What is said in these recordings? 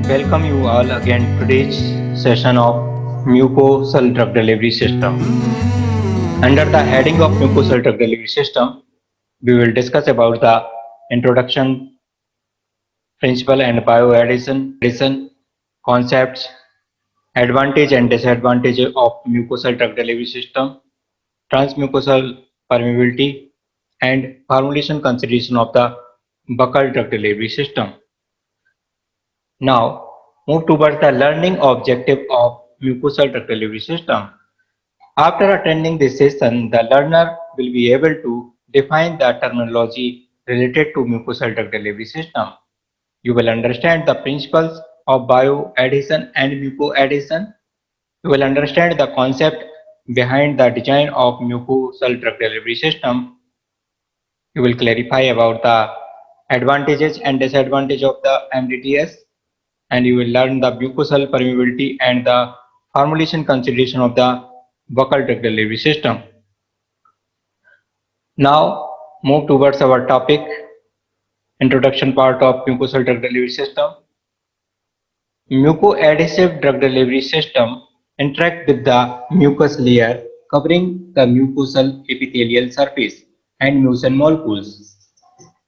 Welcome you all again to today's session of mucosal drug delivery system. Under the heading of mucosal drug delivery system, we will discuss about the introduction, principle and bioaddition concepts, advantage and disadvantage of mucosal drug delivery system, transmucosal permeability, and formulation consideration of the buccal drug delivery system. Now, move towards the learning objective of mucosal drug delivery system. After attending this session, the learner will be able to define the terminology related to mucosal drug delivery system. You will understand the principles of bioadhesion and mucoadhesion. You will understand the concept behind the design of mucosal drug delivery system. You will clarify about the advantages and disadvantages of the MDTS, and you will learn the mucosal permeability and the formulation consideration of the buccal drug delivery system. Now move towards our topic, introduction part of mucosal drug delivery system. Mucoadhesive drug delivery system interact with the mucus layer covering the mucosal epithelial surface and mucin molecules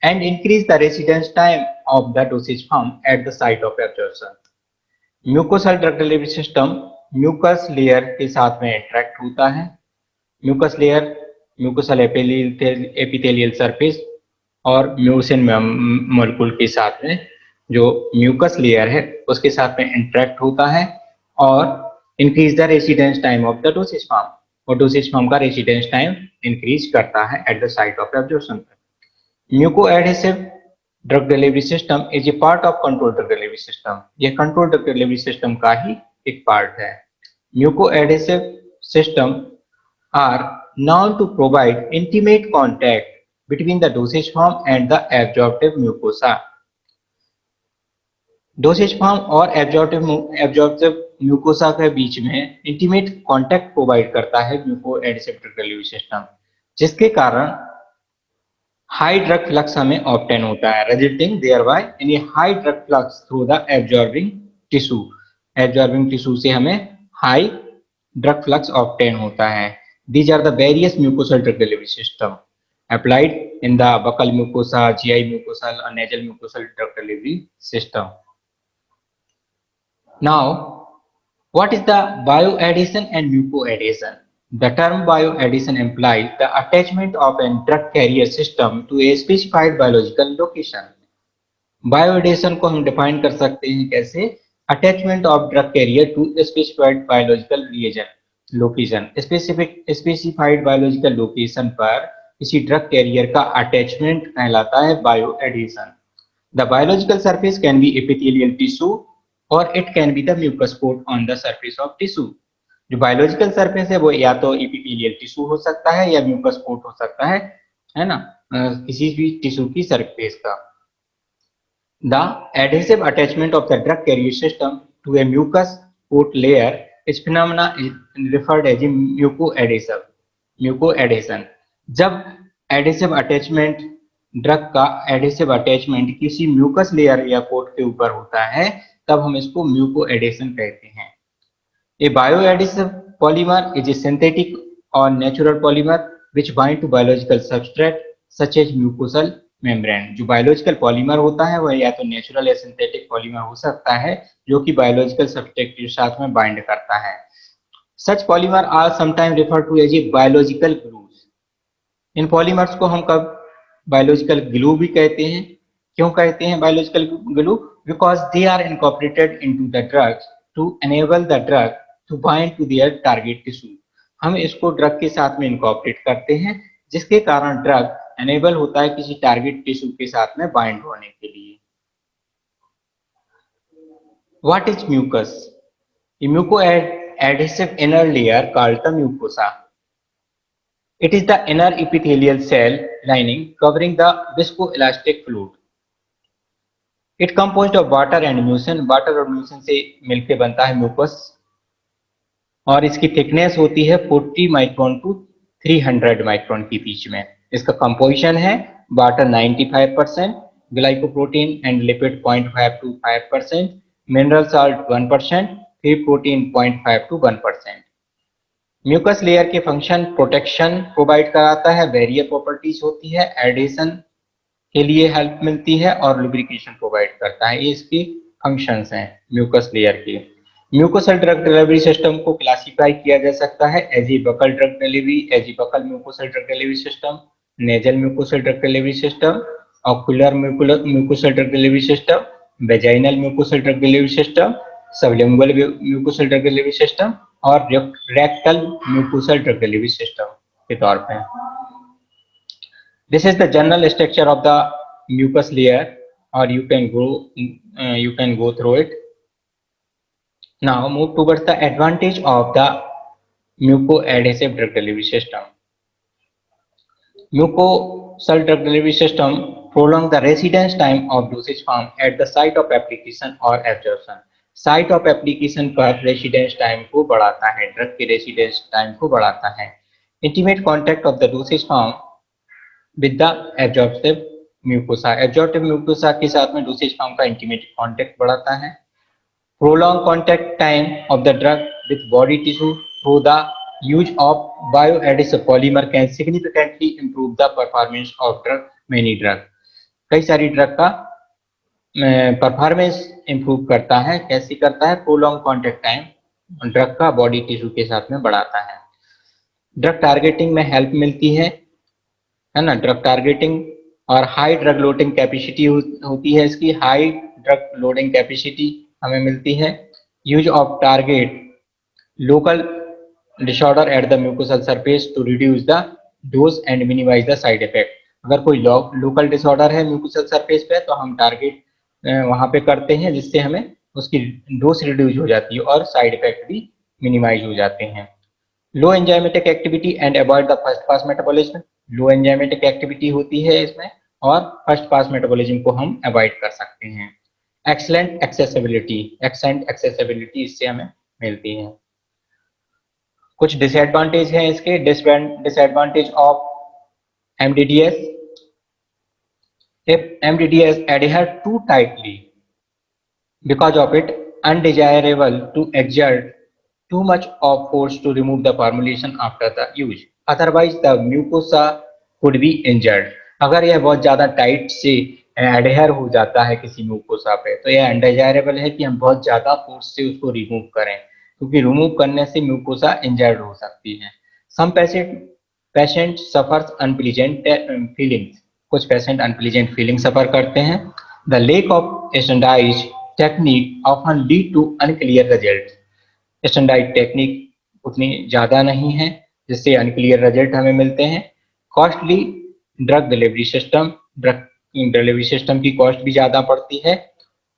and increase the residence time of the dosage form at the site of absorption. Mucosal drug delivery system mucus layer के साथ में interact होता है. Mucus layer mucosal epithelial surface और mucin molecule के साथ में जो म्यूकस लेयर है उसके साथ में इंटरेक्ट होता है और increase the residence time of the dosage form, और डोसेज फॉर्म का रेसिडेंस टाइम इंक्रीज करता है at the site of absorption. Mucoadhesive drug delivery system is a part of control drug delivery system. यह control drug delivery system का ही एक part है. Mucoadhesive system are known to provide intimate contact between the dosage form and the absorptive mucosa. Dosage form और absorptive mucosa के बीच में intimate contact provide करता है mucoadhesive drug delivery system, जिसके कारण हाई ड्रग फ्लक्स हमें obtain होता है, resulting thereby in A high drug flux through the absorbing tissue. Absorbing tissue से हमें हाई ड्रग फ्लक्स ऑब्टेन होता है. These are the various mucosal drug delivery system applied in the buccal mucosa, GI mucosal, and nasal mucosal drug delivery system. Now, what is the bioadhesion and mucoadhesion? The term bioadhesion implies the attachment of a drug carrier system to a specified biological location. Bioadhesion को हम define कर सकते हैं कैसे? Attachment of drug carrier to a specified biological region. Location, specified biological location पर किसी drug carrier का attachment कहलाता है bioadhesion. The biological surface can be epithelial tissue और it can be the mucous coat on the surface of tissue. जो biological surface है वो या तो एपिथेलियल टिश्यू हो सकता है या म्यूकस कोट हो सकता है ना, किसी भी टिश्यू की सरफेस का. The adhesive attachment of the drug carrier system to a mucus coat layer is phenomena referred as mucoadhesive. Mucoadhesion, जब एडहेसिव अटैचमेंट ड्रग का एडहेसिव अटैचमेंट किसी म्यूकस लेयर या कोट के ऊपर होता है तब हम इसको म्यूकोएडहेशन कहते हैं. A bioadhesive polymer is a synthetic और natural polymer which bind to biological substrate such as mucosal membrane. जो बायोलॉजिकल पॉलीमर होता है वह या तो नेचुरल या सिंथेटिक पॉलीमर हो सकता है जो कि बायोलॉजिकल सब्सट्रेट के साथ में बाइंड करता है. Such polymer are sometime refer to as a biological glues. इन पॉलीमर्स को हम कब बायोलॉजिकल ग्लू भी कहते हैं. क्यों कहते हैं biological glue? Because they are incorporated into the drugs to enable the drug to bind to their target tissue. हम इसको ड्रग के साथ में इनकॉर्पोरेट करते हैं जिसके कारण ड्रग एनेबल होता है किसी टारगेट टिश्यू के साथ में बाइंड होने के लिए. What is mucus? A mucoadhesive inner layer called the mucosa. It is the inner epithelial cell lining covering the viscoelastic fluid. It composed of water and mucin. Water और mucin से मिलके बनता है mucus और इसकी थिकनेस होती है 40 micron to 300 micron के बीच में. इसका कंपोजिशन है water 95%, glycoprotein and lipid 0.5 to 5%, mineral salt 1%, फिर प्रोटीन 0.5 to 1%। म्यूकस लेयर के फंक्शन प्रोटेक्शन प्रोवाइड कराता है, बैरियर प्रॉपर्टीज होती है, एडिशन के लिए हेल्प मिलती है और लुब्रिकेशन प्रोवाइड करता है। ये इसकी फंक्शंस हैं म्यूकस लेयर की। म्यूकोसल ड्रग डिलीवरी सिस्टम को क्लासिफाई किया जा सकता है as a buccal drug delivery, as a buccal mucosal drug delivery system, nasal mucosal drug delivery system, ocular mucosal drug delivery system, vaginal mucosal drug delivery system, sublingual mucosal drug delivery system और rectal mucosal drug delivery system के तौर पे। This is the general structure of the mucus layer, or you can go through it. Now move towards the advantage of the mucoadhesive drug delivery system. Mucosal drug delivery system prolong the residence time of dosage form at the site of application or absorption. Site of application पर residence time को बढ़ाता है, drug के residence time को बढ़ाता है। Intimate contact of the dosage form with the absorptive mucosa, absorptive mucosa के साथ में डोसेज फॉर्म का इंटीमेट कॉन्टैक्ट बढ़ाता है। Prolong contact time of the drug with body tissue through the use of bioadhesive polymer can significantly improve the performance of drug many drug. कई सारी drug का performance improve करता है। कैसे करता है? प्रोलॉन्ग कॉन्टैक्ट टाइम ड्रग का body tissue के साथ में बढ़ाता है। ड्रग टारगेटिंग में हेल्प मिलती है ना, ड्रग टारगेटिंग और हाई ड्रग लोडिंग कैपेसिटी होती है इसकी, हाई ड्रग लोडिंग कैपेसिटी हमें मिलती है। Use of target local disorder at the mucosal surface to reduce the dose and minimise the side effect. अगर कोई लोकल डिसऑर्डर है म्यूकोसल सरफेस पे तो हम टारगेट वहां पे करते हैं, जिससे हमें उसकी डोज रिड्यूस हो जाती है और साइड इफेक्ट भी मिनिमाइज हो जाते हैं। Low enzymatic activity and avoid the first pass metabolism, low enzymatic activity होती है इसमें और फर्स्ट पास मेटाबॉलिज्म को हम अवॉइड कर सकते हैं। एक्सेलेंट एक्सेसिबिलिटी इससे हमें मिलती है। कुछ डिसएडवांटेज हैं इसके। Disadvantage of MDDS, if MDDS adhere too tightly, because of it undesirable to exert too much of force to remove the formulation after the use, otherwise the mucosa could be injured। अगर यह बहुत ज्यादा tight से adhere हो जाता है किसी mucosa पे तो यह अनडिजायरेबल है कि हम बहुत ज्यादा फोर्स से उसको रिमूव करें, क्योंकि रिमूव करने से म्यूकोसा इंजर्ड हो सकती है। Some patient suffers unpleasant feelings, कुछ पेशेंट अनप्लीजेंट फीलिंग सफर करते हैं। The lack of standardised technique often lead to unclear result, standardised technique उतनी ज्यादा नहीं है जिससे अनक्लियर रिजल्ट हमें मिलते हैं। Costly drug delivery system, drug delivery system की कॉस्ट भी ज्यादा पड़ती है।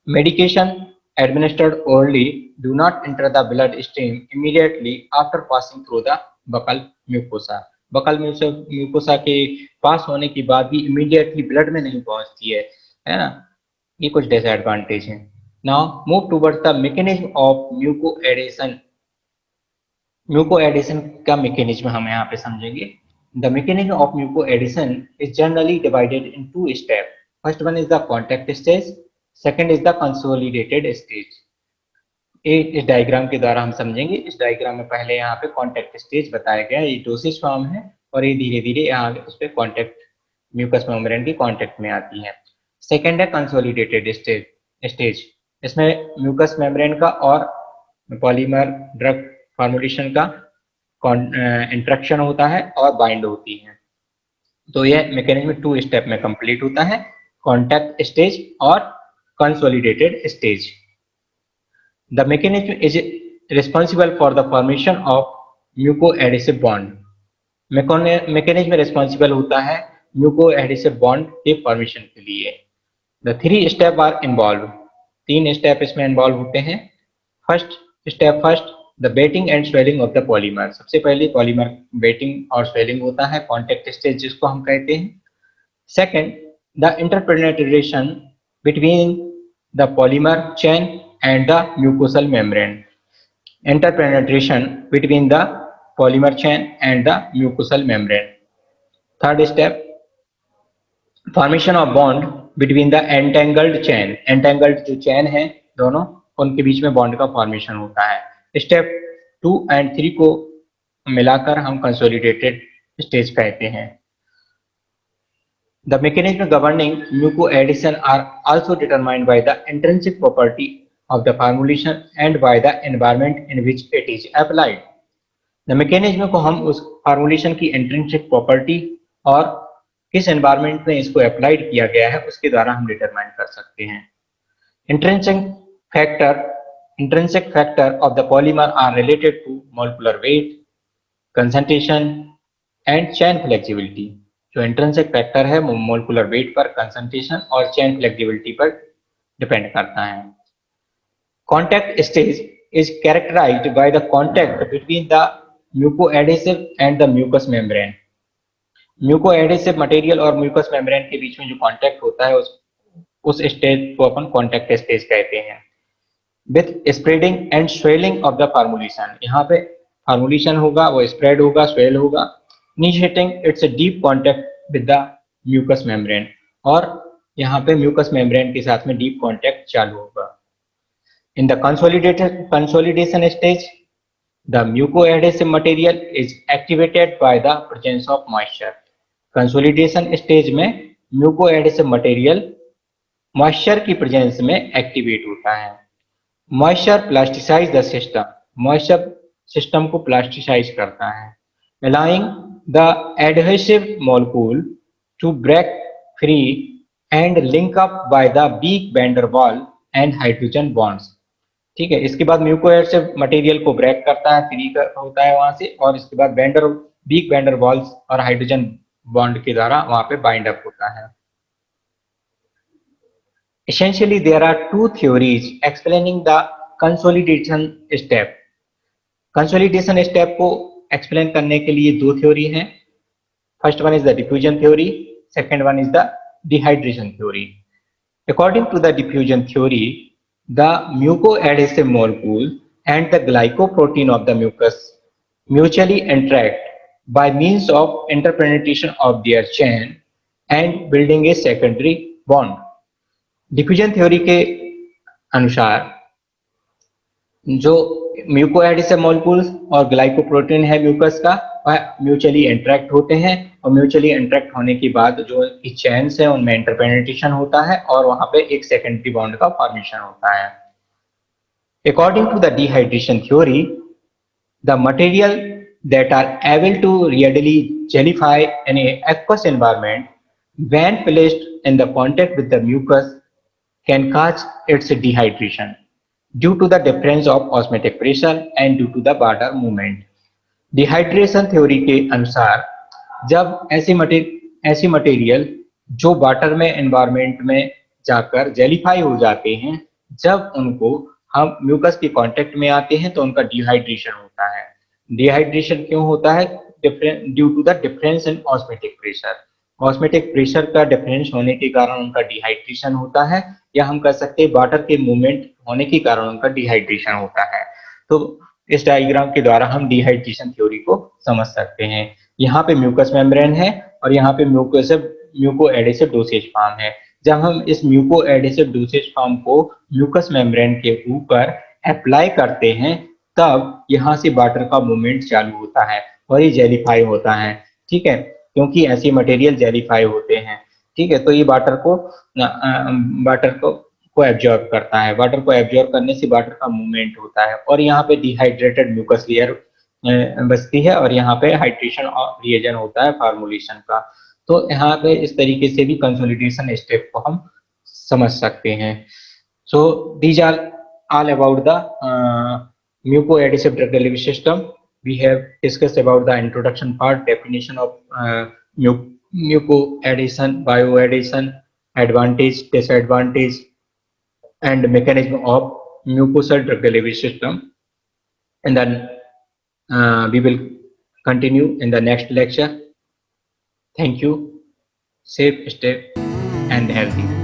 Medication administered orally do not enter the blood stream immediately after passing through the buccal mucosa। Buccal mucosa के पास होने के बाद भी इमीडिएटली ब्लड में नहीं पहुंचती है ना। ये कुछ डिसएडवांटेज हैं। Now move towards the mechanism of mucoadhesion. Mucoadhesion का मैकेनिज्म हम यहाँ पे समझेंगे। The mechanism of mucoadhesion is generally divided in two step. First one is the contact stage, second is the consolidated stage. इस diagram के द्वारा हम समझेंगे। इस डायग्राम में पहले यहाँ पे कॉन्टैक्ट स्टेज बताया गया है, ये डोसेज फॉर्म है और ये धीरे धीरे यहाँ उस पर कॉन्टैक्ट म्यूकस मेम्ब्रेन की कॉन्टैक्ट में आती है। सेकेंड है कंसोलिडेटेड स्टेज, इसमें म्यूकस मेम्ब्रेन का और पॉलीमर ड्रग फॉर्मुलेशन का इंट्रैक्शन होता है और बाइंड होती है। तो यह मैकेनिज्म 2 स्टेप में कंप्लीट होता है, कॉन्टैक्ट स्टेज और consolidated stage. The mechanism is responsible for the formation of mucoadhesive bond। Mechanism responsible होता है म्यूकोएडेसिव बॉन्ड के फॉर्मेशन के लिए। The 3 step are involve, 3 step इसमें इन्वॉल्व होते हैं। First the wetting and swelling of the polymer. सबसे पहले पॉलीमर बेटिंग और स्वेलिंग होता है, कॉन्टैक्ट स्टेज जिसको हम कहते हैं। Second the interpenetration between the polymer chain and the mucosal membrane, interpenetration between the polymer chain and the mucosal membrane। Third step formation of bond between the entangled chain। entangled जो chain है दोनों उनके बीच में bond का formation होता है। Step 2 and 3 को मिलाकर हम कंसोलिडेटेड स्टेज कहते हैं। The mechanism governing mucoadhesion are also determined by the intrinsic property of the formulation and by the environment in which it is applied. The mechanism को हम उस फॉर्मुलेशन की इंट्रिंसिक प्रॉपर्टी और किस एनवायरनमेंट में इसको अप्लाइड किया गया है उसके द्वारा हम डिटरमाइन कर सकते हैं। Intrinsic factor of the polymer are related to molecular weight, concentration and chain flexibility. जो इंट्रिंसिक फैक्टर है वो मोलिकुलर वेट पर, कंसंट्रेशन और चेन फ्लेक्सिबिलिटी पर डिपेंड करता है। Contact stage is characterized by the contact between the mucoadhesive and the mucous membrane. Mucoadhesive material और mucus membrane के बीच में जो कांटेक्ट होता है उस स्टेज को अपन कांटेक्ट स्टेज कहते हैं। With spreading and swelling of the formulation, यहाँ पे फॉर्मुलेशन होगा, वो स्प्रेड होगा, स्वेल होगा। Initiating its a deep contact with the mucus membrane, और यहाँ पे म्यूकस मेम्ब्रेन के साथ में डीप कांटेक्ट चालू होगा। In the consolidation stage, the mucoadhesive material is activated by the presence of moisture. Consolidation stage में mucoadhesive material moisture की presence में activate होता है। Moisture plasticize the system. Moisture system को plasticize करता है, allowing the adhesive molecule to break free and link up by the weak van der Waals and hydrogen bonds. ठीक है, इसके बाद म्यूकोएडेसिव मटेरियल को ब्रेक करता है, फ्री होता है वहां से, और इसके बाद वीक वैन डर वाल्स और हाइड्रोजन बॉन्ड के द्वारा वहां पे बाइंड अप होता है। Essentially, there are two theories explaining the consolidation step. Consolidation step को एक्सप्लेन करने के लिए दो थ्योरी हैं। First one is the diffusion theory, second one is the dehydration theory. According to the diffusion theory, the mucoadhesive molecule and the glycoprotein of the mucus mutually interact by means of interpenetration of their chain and building a secondary bond. Diffusion theory के अनुसार जो म्यूकोएडेसिव molecules और glycoprotein है mucus का, वह mutually interact होते हैं, और म्यूचुअली इंटरेक्ट होने के बाद जो चेन्स है उनमें इंटरपेनिट्रेशन होता है और वहां पे एक सेकेंडरी बॉन्ड का फॉर्मेशन होता है। According to the dehydration theory, the material that are able to readily gelify in a aqueous environment when placed in the contact with the mucus can cause its dehydration due to the difference of osmotic pressure and due to the water movement. Dehydration theory के अनुसार जब ऐसी material जो water में environment में जाकर जेलीफाई हो जाते हैं, जब उनको हम म्यूकस के कांटेक्ट में आते हैं तो उनका डिहाइड्रेशन होता है। डिहाइड्रेशन क्यों होता है? Due to the difference in osmotic pressure. Osmotic pressure का डिफरेंस होने के कारण उनका डिहाइड्रेशन होता है, या हम कह सकते हैं वाटर के मूवमेंट होने के कारण उनका डिहाइड्रेशन होता है। तो इस डायग्राम के द्वारा हम डिहाइड्रेशन थ्योरी को समझ सकते हैं। यहाँ पे म्यूकस मेम्ब्रेन है और यहाँ पे म्यूकोएडेसिव डोसेज फॉर्म है। जब हम इस म्यूकोएडेसिव डोसेज फॉर्म को म्यूकस मेम्ब्रेन के ऊपर अप्लाई करते हैं, तब यहाँ से वाटर का मूवमेंट चालू होता है और ये जेलीफाई होता है। ठीक है, क्योंकि ऐसे मटेरियल जेलीफाई होते हैं। ठीक है, तो ये वाटर को एब्जॉर्ब करता है। वाटर को एब्जॉर्ब करने से वाटर का मूवमेंट होता है, और यहाँ पे डिहाइड्रेटेड म्यूकस लेयर बचती है, और यहाँ पे हाइड्रेशन और रिएजन होता है फॉर्मुलेशन का। तो यहाँ पे इस तरीके से भी कंसोलिडेशन स्टेप को हम समझ सकते हैं। So these are all about the mucoadhesive drug delivery system. We have discussed about the introduction part, definition of mucoadhesion, bioadhesion, advantage, disadvantage, and mechanism of mucosal drug delivery system. And then we will continue in the next lecture. Thank you. Safe, stay, and healthy.